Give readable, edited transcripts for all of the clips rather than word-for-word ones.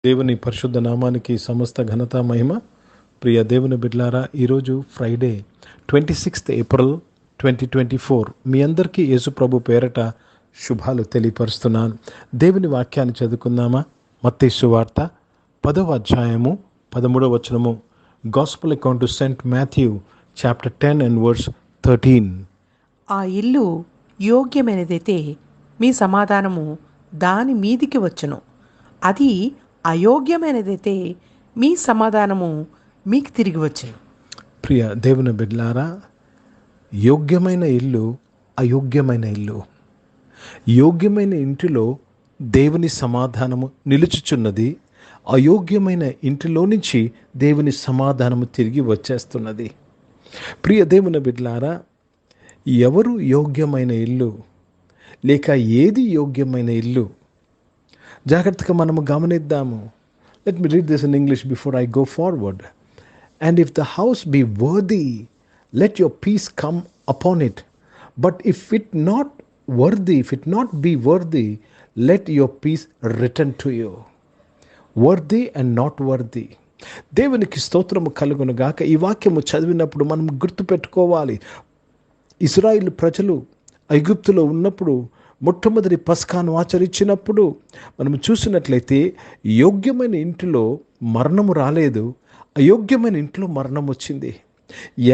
దేవుని పరిశుద్ధ నామానికి సమస్త ఘనత మహిమ. ప్రియ దేవుని బిడ్లారా, ఈరోజు ఫ్రైడే 26th April 2024. మీ అందరికీ యేసు ప్రభు పేరట శుభాలు తెలియపరుస్తున్నాను. దేవుని వాక్యాన్ని చదువుకుందామా? మత్తయి సువార్త 10వ అధ్యాయము 13వ వచనము. Gospel according to Saint Matthew chapter 10 and verse 13. ఆ ఇల్లు యోగ్యమైనదైతే మీ సమాధానము దాని మీదికి వచ్చును, అది అయోగ్యమైనదైతే మీ సమాధానము మీకు తిరిగి వచ్చును. ప్రియ దేవుని బిడ్లారా, యోగ్యమైన ఇల్లు, అయోగ్యమైన ఇల్లు. యోగ్యమైన ఇంటిలో దేవుని సమాధానము నిలుచుచున్నది, అయోగ్యమైన ఇంటిలో నుంచి దేవుని సమాధానము తిరిగి వచ్చేస్తున్నది. ప్రియ దేవుని బిడ్లారా, ఎవరు యోగ్యమైన ఇల్లు లేక ఏది యోగ్యమైన ఇల్లు? జాగ్రత్తగా మనము గమనిద్దాము. Let me read this in English before I go forward. And if the house be worthy, let your peace come upon it. But if it not be worthy, let your peace return to you. Worthy and not worthy. దేవునికి స్తోత్రము కలుగును గాక. ఈ వాక్యము చదివినప్పుడు మనం గుర్తుపెట్టుకోవాలి, ఇశ్రాయేలు ప్రజలు ఐగుప్తులో ఉన్నప్పుడు మొట్టమొదటి పస్కాను ఆచరించినప్పుడు మనం చూసినట్లయితే యోగ్యమైన ఇంటిలో మరణము రాలేదు, అయోగ్యమైన ఇంట్లో మరణం వచ్చింది.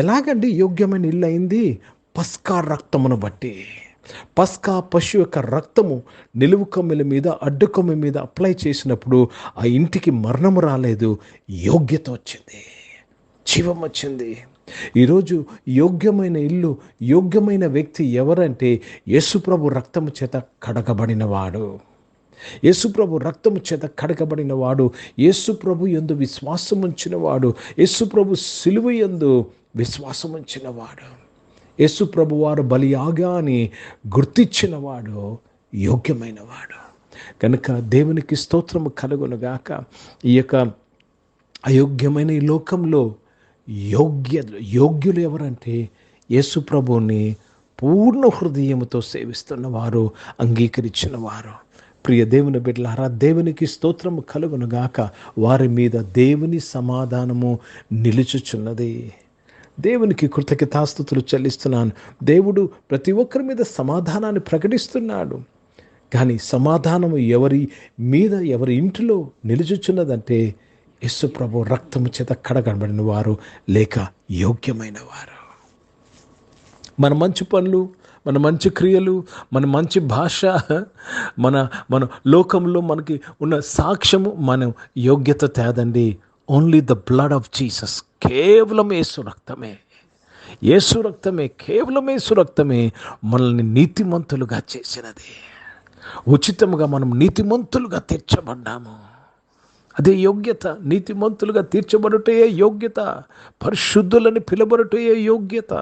ఎలాగండి యోగ్యమైన ఇల్లు అయింది? పస్కా రక్తమును బట్టి. పస్కా పశు యొక్క రక్తము నిలువు కొమ్మెల మీద, అడ్డు కొమ్మె మీద అప్లై చేసినప్పుడు ఆ ఇంటికి మరణము రాలేదు, యోగ్యత వచ్చింది, జీవం వచ్చింది. ఈరోజు యోగ్యమైన ఇల్లు, యోగ్యమైన వ్యక్తి ఎవరంటే యేసుప్రభు రక్తము చేత కడగబడినవాడు. యేసుప్రభు రక్తము చేత కడగబడినవాడు, యేసుప్రభు యందు విశ్వాసం ఉంచినవాడు, యేసుప్రభు సిలువ యందు విశ్వాసం ఉంచినవాడు, యేసుప్రభు వారు బలియాగా అని గుర్తించినవాడు యోగ్యమైనవాడు. కనుక దేవునికి స్తోత్రము కలుగునుగాక. ఈ యొక్క అయోగ్యమైన ఈ లోకంలో యోగ్యులు ఎవరంటే యేసుప్రభుని పూర్ణ హృదయముతో సేవిస్తున్నవారు, అంగీకరించిన వారు. ప్రియ దేవుని బిడ్డలారా, దేవునికి స్తోత్రము కలుగునుగాక. వారి మీద దేవుని సమాధానము నిలుచుచున్నది. దేవునికి కృతజ్ఞతాస్తుతులు చెల్లిస్తున్నాను. దేవుడు ప్రతి ఒక్కరి మీద సమాధానాన్ని ప్రకటిస్తున్నాడు. కానీ సమాధానము ఎవరి మీద, ఎవరి ఇంటిలో నిలుచుచున్నదంటే యేసు ప్రభు రక్తము చేత కడగబడిన వారు లేక యోగ్యమైన వారు. మన మంచి పనులు, మన మంచి క్రియలు, మన మంచి భాష, మన లోకంలో మనకి ఉన్న సాక్ష్యము మన యోగ్యత తేదండి. Only the blood of Jesus. కేవలం యేసు రక్తమే, యేసు రక్తమే, కేవలం యేసు రక్తమే మనల్ని నీతిమంతులుగా చేసినది. ఉచితంగా మనం నీతిమంతులుగా తీర్చబడ్డాము. అదే యోగ్యత. నీతిమంతులుగా తీర్చబడుటే యోగ్యత, పరిశుద్ధులని పిలబడుటే యోగ్యత.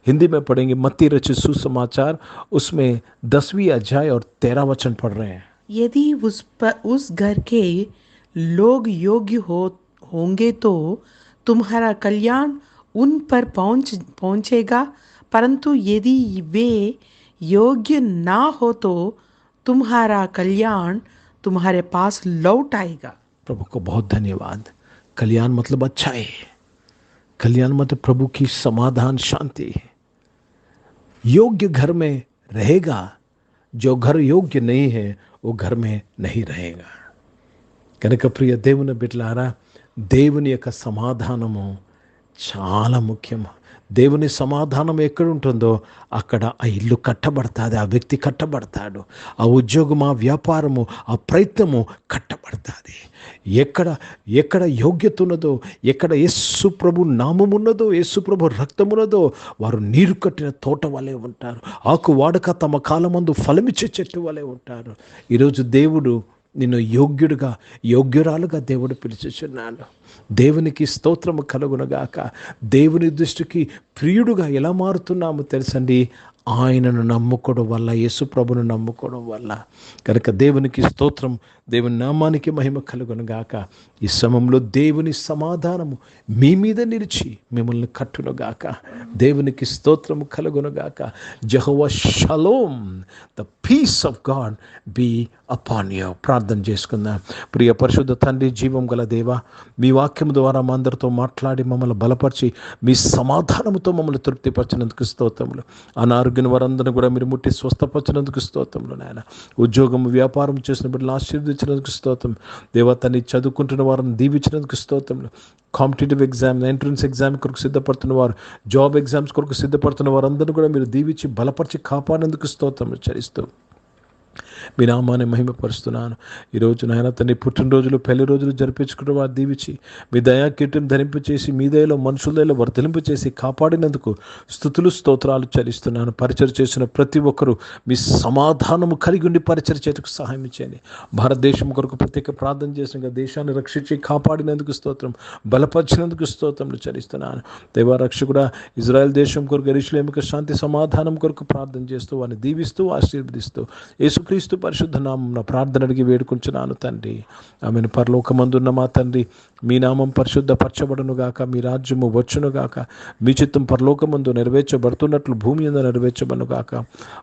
हिंदी में पढ़ेंगे मत्ती रचित सुसमाचार, उसमें 10वीं अध्याय और 13 वचन पढ़ रहे हैं. यदि उस घर के लोग योग्य होंगे तो तुम्हारा कल्याण उन पर पहुंचेगा, परंतु यदि वे योग्य ना हो तो तुम्हारा कल्याण तुम्हारे पास लौट आएगा. प्रभु को बहुत धन्यवाद. कल्याण मतलब अच्छा है. कल्याण मतलब प्रभु की समाधान, शांति. योग्य घर में रहेगा, जो घर योग्य नहीं है वो घर में नहीं रहेगा. కనుక ప్రియ దేవుని బిడ్డలారా, దేవుని యొక్క సమాధానము చాలా ముఖ్యం. దేవుని సమాధానం ఎక్కడ ఉంటుందో అక్కడ ఆ ఇల్లు కట్టబడతాది, ఆ వ్యక్తి కట్టబడతాడు, ఆ ఉద్యోగం, ఆ వ్యాపారము, ఆ ప్రయత్నము కట్టబడతాది. ఎక్కడ యోగ్యత ఉన్నదో, ఎక్కడ యేసు ప్రభు నామం ఉన్నదో, యేసు ప్రభు రక్తమున్నదో వారు నీరు కట్టిన తోట వలె ఉంటారు. ఆకు వాడక తమ కాలమందు ఫలమిచ్చే చెట్టు వలె ఉంటారు. ఈరోజు దేవుడు నిన్ను యోగ్యుడుగా, యోగ్యురాలుగా దేవుడు పిలుచుచున్నాడు. దేవునికి స్తోత్రము కలుగునగాక. దేవుని దృష్టికి ప్రియుడుగా ఎలా మారుతున్నామో తెలుసండి, ఆయనను నమ్ముకోవడం వల్ల, యేసు ప్రభును నమ్ముకోవడం వల్ల. కనుక దేవునికి స్తోత్రం. దేవుని నామానికి మహిమ కలుగును గాక. ఈ సమయంలో దేవుని సమాధానము మీ మీద నిలిచి మిమ్మల్ని కట్టును గాక. దేవునికి స్తోత్రము కలుగును గాక. యెహోవా షలోమ్, the peace of God be upon you. ప్రార్థన చేసుకుందాం. ప్రియ పరిశుద్ధ తండ్రి, జీవం గల దేవా, మీ వాక్యం ద్వారా మా అందరితో మాట్లాడి మమ్మల్ని బలపరిచి మీ సమాధానముతో మమ్మల్ని తృప్తిపరిచినందుకు స్తోత్రములు. అనారోగ్యం వారందరినీ కూడా మీరు ముట్టి స్వస్థపరిచినందుకు స్తోత్రములు నాయన. ఉద్యోగం వ్యాపారం చేసిన బిడ్డలు ఆశీర్వదించినందుకు స్తోత్రం దేవా. తన్ని చదువుకుంటున్న వారిని దీవించినందుకు స్తోత్రములు. కాంపిటేటివ్ ఎగ్జామ్, ఎంట్రన్స్ ఎగ్జామ్ కొరకు సిద్ధపడుతున్న వారు, జాబ్ ఎగ్జామ్స్ కొరకు సిద్ధపడుతున్న వారందరినీ కూడా మీరు దీవించి బలపరిచి కాపాడేందుకు స్తోత్రములు చెల్లిస్తూ మీ నామాన్ని మహిమపరుస్తున్నాను. ఈరోజు నాయన తండ్రి పుట్టినరోజులు, పెళ్లి రోజులు జరిపించుకున్న వారు దీవించి మీ దయాకీర్తిని ధరింపు చేసి మీ దయలో మనుషుల దయలో వర్ధలింపు చేసి కాపాడినందుకు స్తుతులు స్తోత్రాలు చెల్లిస్తున్నాను. పరిచయం చేసిన ప్రతి ఒక్కరూ మీ సమాధానము కలిగి ఉండి పరిచయం చేతుకు సహాయం చేయండి. భారతదేశం కొరకు ప్రత్యేక ప్రార్థన చేసిన దేశాన్ని రక్షించి కాపాడినందుకు స్తోత్రం, బలపరిచినందుకు స్తోత్రములు చెల్లిస్తున్నాను. దేవా రక్షకుడా, ఇజ్రాయెల్ దేశం కొరకు, యెరూషలేముకు శాంతి సమాధానం కొరకు ప్రార్థన చేస్తూ వారిని దీవిస్తూ ఆశీర్వదిస్తూ యేసుక్రీస్తు పరిశుద్ధ నామమున ప్రార్థన అడిగి వేడుకుంటున్నాను తండ్రి. ఆమెను. పరలోకమందున్న మా తండ్రి, మీ నామం పరిశుద్ధపరచబడును గాక, మీ రాజ్యము వచ్చును గాక, మీ చిత్తం పరలోకమందు నెరవేర్చబడుతున్నట్లు భూమి మీద నెరవేర్చబడును గాక.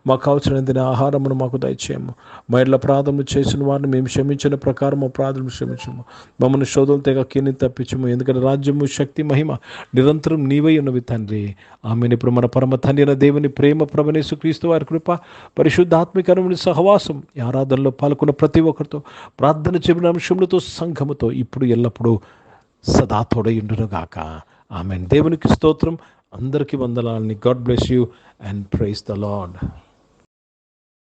మాకు కావలసిన ఆహారమును మాకు దయచేయము. మా ఇళ్ళ అపరాధములు చేసిన వారిని మేము క్షమించిన ప్రకారం అపరాధములు క్షమించము. మమ్మల్ని శోధనలు తెగ కీని తప్పించము. ఎందుకంటే రాజ్యము, శక్తి, మహిమ నిరంతరం నీవై ఉన్నవి తండ్రి. ఆమెను. ఇప్పుడు మన పరమ తండ్రి అయిన దేవుని ప్రేమ, ప్రభువైన యేసుక్రీస్తు వారి కృప, పరిశుద్ధాత్మికమైన సహవాసం, ఈ ఆరాధనలో పాల్గొన్న ప్రతి ఒక్కరితో, ప్రార్థన చెప్పిన అంశములతో, సంఘముతో ఇప్పుడు ఎల్లప్పుడూ సదా తోడయుండును గాక. ఆమేన్. దేవునికి స్తోత్రం. అందరికీ వందనాలని. God bless you and praise the lord.